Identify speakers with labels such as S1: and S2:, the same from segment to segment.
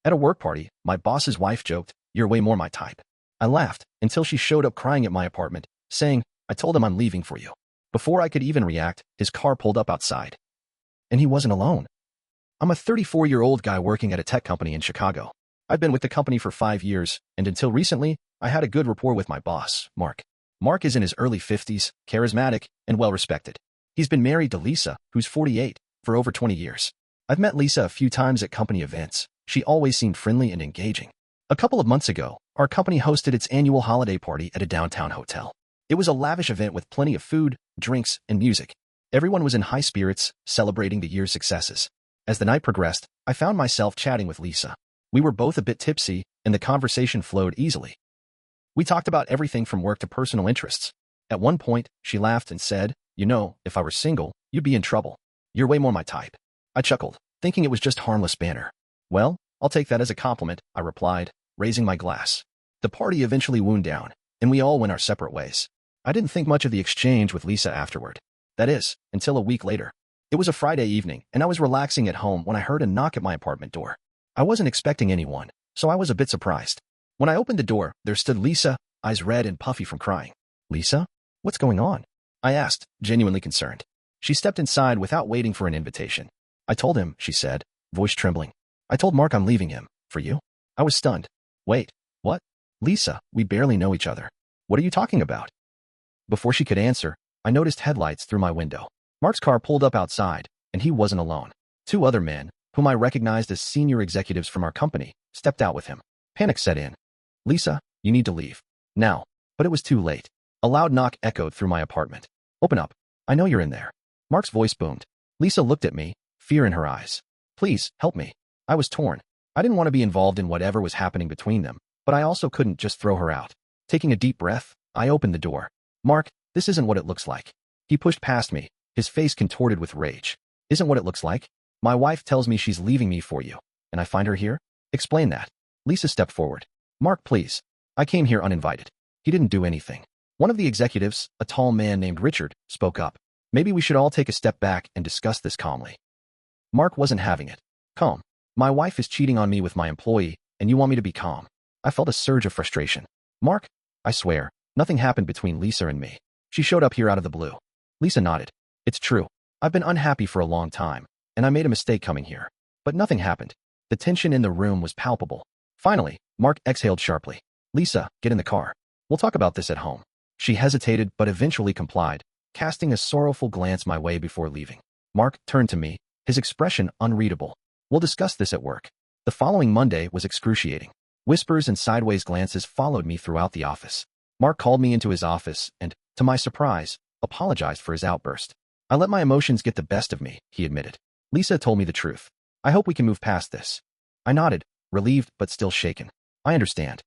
S1: At a work party, my boss's wife joked, "You're way more my type." I laughed until she showed up crying at my apartment, saying, "I told him I'm leaving for you." Before I could even react, his car pulled up outside. And he wasn't alone. I'm a 34-year-old guy working at a tech company in Chicago. I've been with the company for 5 years, and until recently, I had a good rapport with my boss, Mark. Mark is in his early 50s, charismatic, and well-respected. He's been married to Lisa, who's 48, for over 20 years. I've met Lisa a few times at company events. She always seemed friendly and engaging. A couple of months ago, our company hosted its annual holiday party at a downtown hotel. It was a lavish event with plenty of food, drinks, and music. Everyone was in high spirits, celebrating the year's successes. As the night progressed, I found myself chatting with Lisa. We were both a bit tipsy, and the conversation flowed easily. We talked about everything from work to personal interests. At one point, she laughed and said, "You know, if I were single, you'd be in trouble. You're way more my type." I chuckled, thinking it was just harmless banter. "Well, I'll take that as a compliment," I replied, raising my glass. The party eventually wound down, and we all went our separate ways. I didn't think much of the exchange with Lisa afterward. That is, until a week later. It was a Friday evening, and I was relaxing at home when I heard a knock at my apartment door. I wasn't expecting anyone, so I was a bit surprised. When I opened the door, there stood Lisa, eyes red and puffy from crying. "Lisa? What's going on?" I asked, genuinely concerned. She stepped inside without waiting for an invitation. "I told him," she said, voice trembling. "I told Mark I'm leaving him. For you?" I was stunned. "Wait, what?" "Lisa, we barely know each other. What are you talking about?" Before she could answer, I noticed headlights through my window. Mark's car pulled up outside, and he wasn't alone. 2 other men, whom I recognized as senior executives from our company, stepped out with him. Panic set in. "Lisa, you need to leave. Now." But it was too late. A loud knock echoed through my apartment. "Open up. I know you're in there." Mark's voice boomed. Lisa looked at me, fear in her eyes. "Please, help me." I was torn. I didn't want to be involved in whatever was happening between them, but I also couldn't just throw her out. Taking a deep breath, I opened the door. "Mark, this isn't what it looks like." He pushed past me, his face contorted with rage. "Isn't what it looks like? My wife tells me she's leaving me for you, and I find her here? Explain that." Lisa stepped forward. "Mark, please. I came here uninvited." He didn't do anything. One of the executives, a tall man named Richard, spoke up. "Maybe we should all take a step back and discuss this calmly." Mark wasn't having it. "Calm. My wife is cheating on me with my employee, and you want me to be calm." I felt a surge of frustration. "Mark, I swear, nothing happened between Lisa and me. She showed up here out of the blue." Lisa nodded. "It's true. I've been unhappy for a long time, and I made a mistake coming here. But nothing happened." The tension in the room was palpable. Finally, Mark exhaled sharply. "Lisa, get in the car. We'll talk about this at home." She hesitated but eventually complied, casting a sorrowful glance my way before leaving. Mark turned to me, his expression unreadable. "We'll discuss this at work." The following Monday was excruciating. Whispers and sideways glances followed me throughout the office. Mark called me into his office and, to my surprise, apologized for his outburst. "I let my emotions get the best of me," he admitted. "Lisa told me the truth. I hope we can move past this." I nodded, relieved but still shaken. "I understand.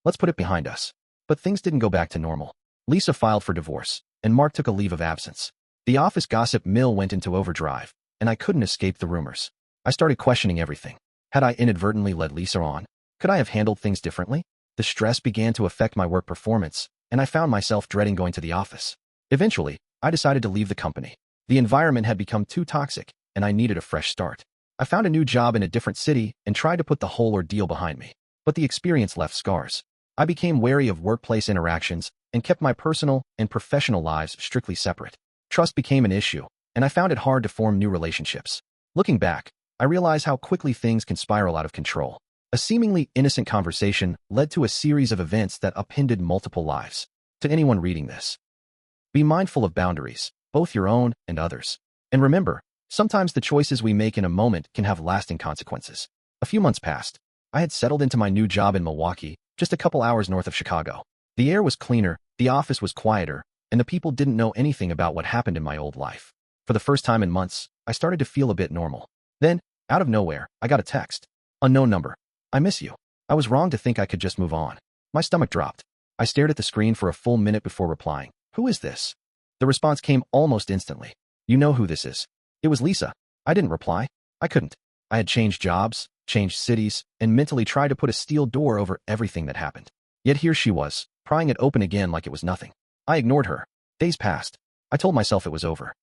S1: Let's put it behind us." But things didn't go back to normal. Lisa filed for divorce, and Mark took a leave of absence. The office gossip mill went into overdrive, and I couldn't escape the rumors. I started questioning everything. Had I inadvertently led Lisa on? Could I have handled things differently? The stress began to affect my work performance, and I found myself dreading going to the office. Eventually, I decided to leave the company. The environment had become too toxic, and I needed a fresh start. I found a new job in a different city and tried to put the whole ordeal behind me. But the experience left scars. I became wary of workplace interactions and kept my personal and professional lives strictly separate. Trust became an issue, and I found it hard to form new relationships. Looking back, I realize how quickly things can spiral out of control. A seemingly innocent conversation led to a series of events that upended multiple lives. To anyone reading this, be mindful of boundaries, both your own and others. And remember, sometimes the choices we make in a moment can have lasting consequences. A few months passed. I had settled into my new job in Milwaukee, just a couple hours north of Chicago. The air was cleaner, the office was quieter, and the people didn't know anything about what happened in my old life. For the first time in months, I started to feel a bit normal. Then, out of nowhere, I got a text. "Unknown number. I miss you." I was wrong to think I could just move on. My stomach dropped. I stared at the screen for a full minute before replying. "Who is this?" The response came almost instantly. "You know who this is." It was Lisa. I didn't reply. I couldn't. I had changed jobs, changed cities, and mentally tried to put a steel door over everything that happened. Yet here she was, prying it open again like it was nothing. I ignored her. Days passed. I told myself it was over.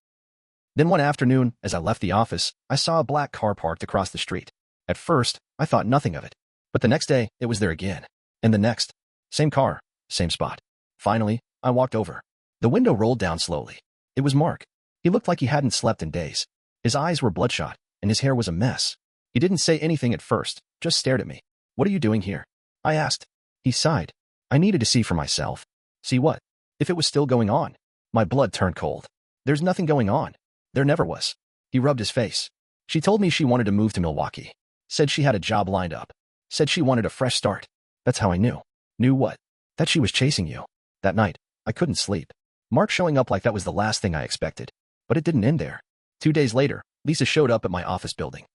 S1: Then one afternoon, as I left the office, I saw a black car parked across the street. At first, I thought nothing of it. But the next day, it was there again. And the next. Same car, same spot. Finally, I walked over. The window rolled down slowly. It was Mark. He looked like he hadn't slept in days. His eyes were bloodshot, and his hair was a mess. He didn't say anything at first, just stared at me. "What are you doing here?" I asked. He sighed. I needed to see for myself. See what? If it was still going on. My blood turned cold. There's nothing going on. There never was. He rubbed his face. She told me she wanted to move to Milwaukee. Said she had a job lined up. Said she wanted a fresh start. That's how I knew. Knew what? That she was chasing you. That night, I couldn't sleep. Mark showing up like that was the last thing I expected. But it didn't end there. 2 days later, Lisa showed up at my office building.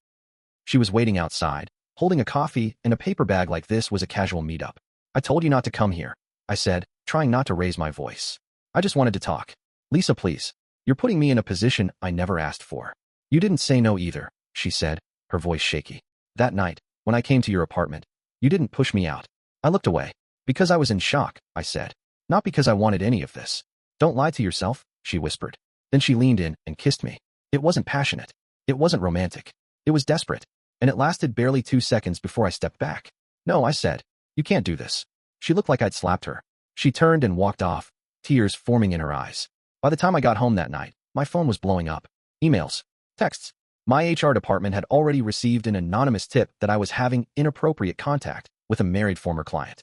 S1: She was waiting outside, holding a coffee and a paper bag like this was a casual meetup. "I told you not to come here," I said, trying not to raise my voice. "I just wanted to talk. Lisa, please. You're putting me in a position I never asked for." "You didn't say no either," she said, her voice shaky. "That night, when I came to your apartment, you didn't push me out." I looked away. "Because I was in shock," I said. "Not because I wanted any of this." "Don't lie to yourself," she whispered. Then she leaned in and kissed me. It wasn't passionate. It wasn't romantic. It was desperate. And it lasted barely 2 seconds before I stepped back. "No," I said. "You can't do this." She looked like I'd slapped her. She turned and walked off, tears forming in her eyes. By the time I got home that night, my phone was blowing up. Emails. Texts. My HR department had already received an anonymous tip that I was having inappropriate contact with a married former client.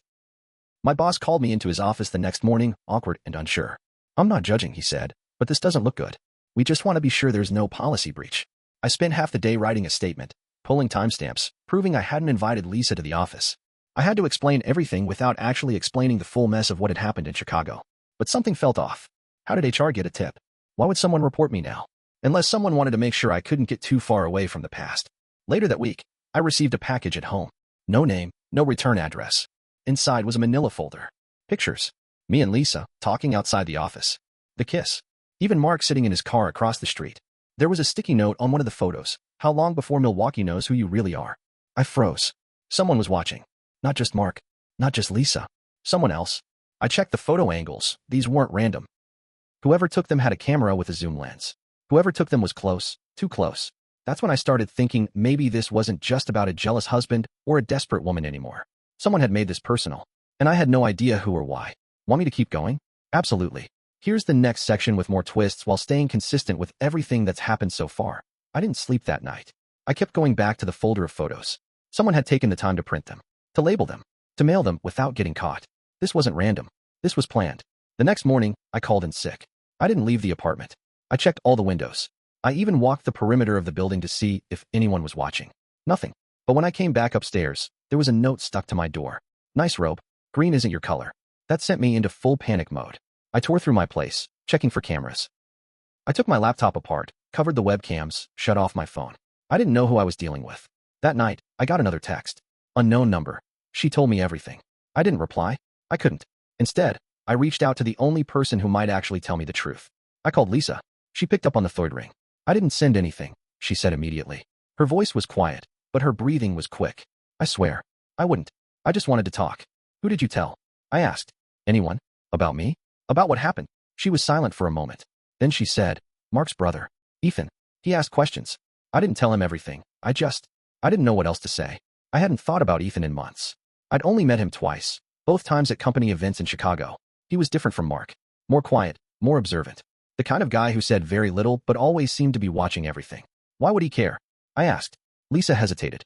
S1: My boss called me into his office the next morning, awkward and unsure. "I'm not judging," he said, "but this doesn't look good. We just want to be sure there's no policy breach." I spent half the day writing a statement, pulling timestamps, proving I hadn't invited Lisa to the office. I had to explain everything without actually explaining the full mess of what had happened in Chicago. But something felt off. How did HR get a tip? Why would someone report me now? Unless someone wanted to make sure I couldn't get too far away from the past. Later that week, I received a package at home. No name, no return address. Inside was a manila folder. Pictures. Me and Lisa, talking outside the office. The kiss. Even Mark sitting in his car across the street. There was a sticky note on one of the photos. "How long before Milwaukee knows who you really are?" I froze. Someone was watching. Not just Mark. Not just Lisa. Someone else. I checked the photo angles. These weren't random. Whoever took them had a camera with a zoom lens. Whoever took them was close. Too close. That's when I started thinking maybe this wasn't just about a jealous husband or a desperate woman anymore. Someone had made this personal. And I had no idea who or why. Want me to keep going? Absolutely. Here's the next section with more twists while staying consistent with everything that's happened so far. I didn't sleep that night. I kept going back to the folder of photos. Someone had taken the time to print them, to label them, to mail them without getting caught. This wasn't random. This was planned. The next morning, I called in sick. I didn't leave the apartment. I checked all the windows. I even walked the perimeter of the building to see if anyone was watching. Nothing. But when I came back upstairs, there was a note stuck to my door. "Nice robe. Green isn't your color." That sent me into full panic mode. I tore through my place, checking for cameras. I took my laptop apart, covered the webcams, shut off my phone. I didn't know who I was dealing with. That night, I got another text. Unknown number. She told me everything. I didn't reply. I couldn't. Instead, I reached out to the only person who might actually tell me the truth. I called Lisa. She picked up on the third ring. "I didn't send anything," she said immediately. Her voice was quiet, but her breathing was quick. "I swear, I wouldn't. I just wanted to talk." "Who did you tell?" I asked. "Anyone? About me? About what happened?" She was silent for a moment. Then she said, "Mark's brother, Ethan. He asked questions. I didn't tell him everything. I didn't know what else to say. I hadn't thought about Ethan in months. I'd only met him twice, both times at company events in Chicago. He was different from Mark. More quiet, more observant. The kind of guy who said very little but always seemed to be watching everything. Why would he care? I asked. Lisa hesitated.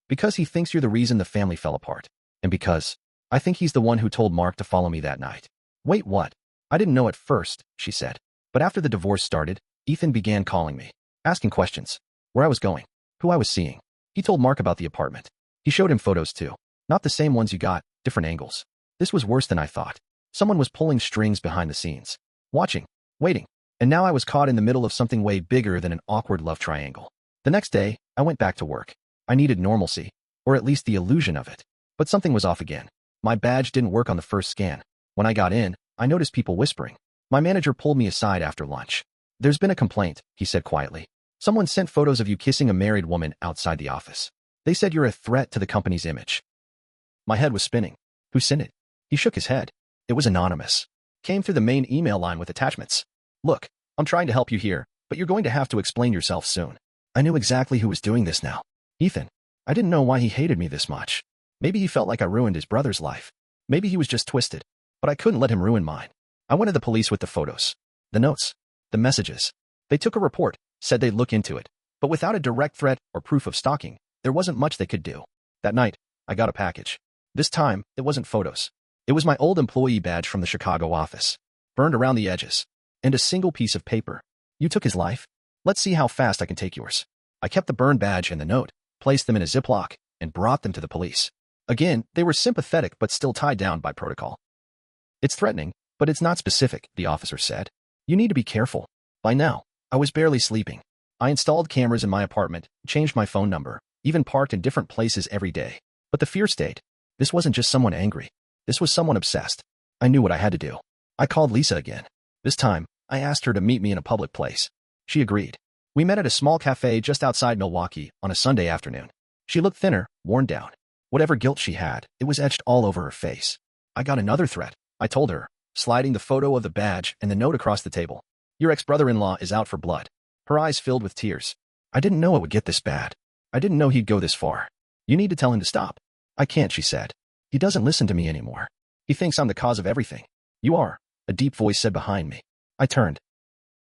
S1: Because he thinks you're the reason the family fell apart. And because I think he's the one who told Mark to follow me that night. Wait, what? I didn't know at first, she said. But after the divorce started, Ethan began calling me, asking questions. Where I was going, who I was seeing. He told Mark about the apartment. He showed him photos too. Not the same ones you got, different angles. This was worse than I thought. Someone was pulling strings behind the scenes. Watching, waiting. And now I was caught in the middle of something way bigger than an awkward love triangle. The next day, I went back to work. I needed normalcy, or at least the illusion of it. But something was off again. My badge didn't work on the first scan. When I got in, I noticed people whispering. My manager pulled me aside after lunch. There's been a complaint, he said quietly. Someone sent photos of you kissing a married woman outside the office. They said you're a threat to the company's image. My head was spinning. Who sent it? He shook his head. It was anonymous. Came through the main email line with attachments. Look, I'm trying to help you here, but you're going to have to explain yourself soon. I knew exactly who was doing this now. Ethan. I didn't know why he hated me this much. Maybe he felt like I ruined his brother's life. Maybe he was just twisted. But I couldn't let him ruin mine. I went to the police with the photos, the notes, the messages. They took a report, said they'd look into it. But without a direct threat or proof of stalking, there wasn't much they could do. That night, I got a package. This time, it wasn't photos. It was my old employee badge from the Chicago office, burned around the edges, and a single piece of paper. You took his life? Let's see how fast I can take yours. I kept the burned badge and the note, placed them in a Ziploc, and brought them to the police. Again, they were sympathetic but still tied down by protocol. It's threatening, but it's not specific, the officer said. You need to be careful. By now, I was barely sleeping. I installed cameras in my apartment, changed my phone number, even parked in different places every day. But the fear stayed. This wasn't just someone angry. This was someone obsessed. I knew what I had to do. I called Lisa again. This time, I asked her to meet me in a public place. She agreed. We met at a small cafe just outside Milwaukee on a Sunday afternoon. She looked thinner, worn down. Whatever guilt she had, it was etched all over her face. I got another threat, I told her, sliding the photo of the badge and the note across the table. Your ex-brother-in-law is out for blood. Her eyes filled with tears. I didn't know it would get this bad. I didn't know he'd go this far. You need to tell him to stop. I can't, she said. He doesn't listen to me anymore. He thinks I'm the cause of everything. You are, a deep voice said behind me. I turned.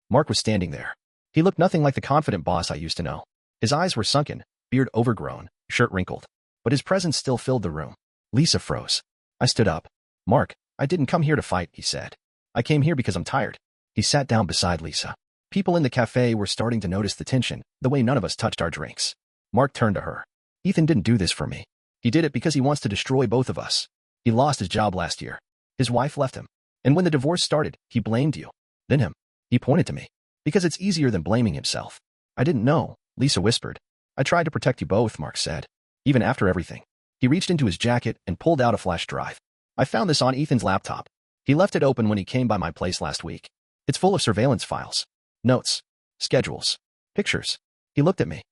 S1: Mark was standing there. He looked nothing like the confident boss I used to know. His eyes were sunken, beard overgrown, shirt wrinkled. But his presence still filled the room. Lisa froze. I stood up. Mark, I didn't come here to fight, he said. I came here because I'm tired. He sat down beside Lisa. People in the cafe were starting to notice the tension, the way none of us touched our drinks. Mark turned to her. Ethan didn't do this for me. He did it because he wants to destroy both of us. He lost his job last year. His wife left him. And when the divorce started, he blamed you. Then him. He pointed to me. Because it's easier than blaming himself. I didn't know, Lisa whispered. I tried to protect you both, Mark said. Even after everything. He reached into his jacket and pulled out a flash drive. I found this on Ethan's laptop. He left it open when he came by my place last week. It's full of surveillance files. Notes. Schedules. Pictures. He looked at me.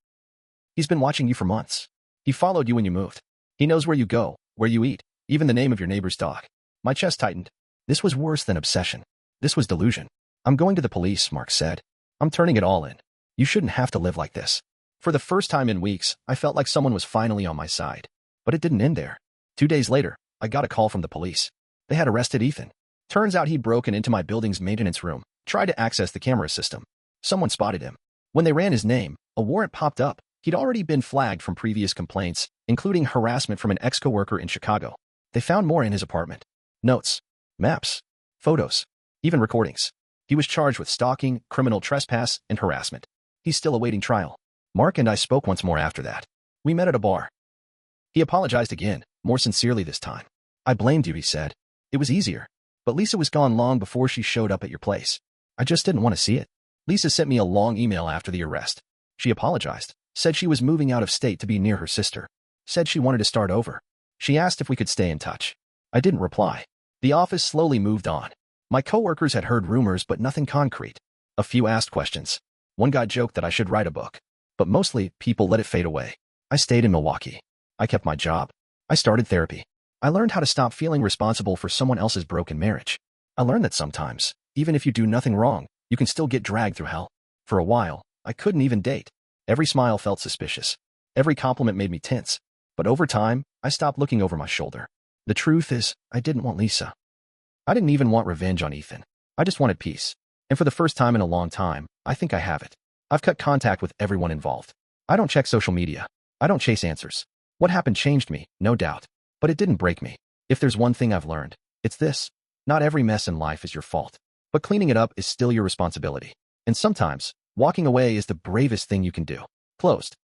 S1: He's been watching you for months. He followed you when you moved. He knows where you go, where you eat, even the name of your neighbor's dog. My chest tightened. This was worse than obsession. This was delusion. I'm going to the police, Mark said. I'm turning it all in. You shouldn't have to live like this. For the first time in weeks, I felt like someone was finally on my side. But it didn't end there. 2 days later, I got a call from the police. They had arrested Ethan. Turns out he'd broken into my building's maintenance room, tried to access the camera system. Someone spotted him. When they ran his name, a warrant popped up. He'd already been flagged from previous complaints, including harassment from an ex-coworker in Chicago. They found more in his apartment. Notes, maps, photos, even recordings. He was charged with stalking, criminal trespass, and harassment. He's still awaiting trial. Mark and I spoke once more after that. We met at a bar. He apologized again, more sincerely this time. I blamed you, he said. It was easier. But Lisa was gone long before she showed up at your place. I just didn't want to see it. Lisa sent me a long email after the arrest. She apologized, said she was moving out of state to be near her sister, said she wanted to start over. She asked if we could stay in touch. I didn't reply. The office slowly moved on. My coworkers had heard rumors, but nothing concrete. A few asked questions. One guy joked that I should write a book. But mostly, people let it fade away. I stayed in Milwaukee. I kept my job. I started therapy. I learned how to stop feeling responsible for someone else's broken marriage. I learned that sometimes, even if you do nothing wrong, you can still get dragged through hell. For a while, I couldn't even date. Every smile felt suspicious. Every compliment made me tense. But over time, I stopped looking over my shoulder. The truth is, I didn't want Lisa. I didn't even want revenge on Ethan. I just wanted peace. And for the first time in a long time, I think I have it. I've cut contact with everyone involved. I don't check social media. I don't chase answers. What happened changed me, no doubt. But it didn't break me. If there's one thing I've learned, it's this. Not every mess in life is your fault. But cleaning it up is still your responsibility. And sometimes, walking away is the bravest thing you can do. Closed.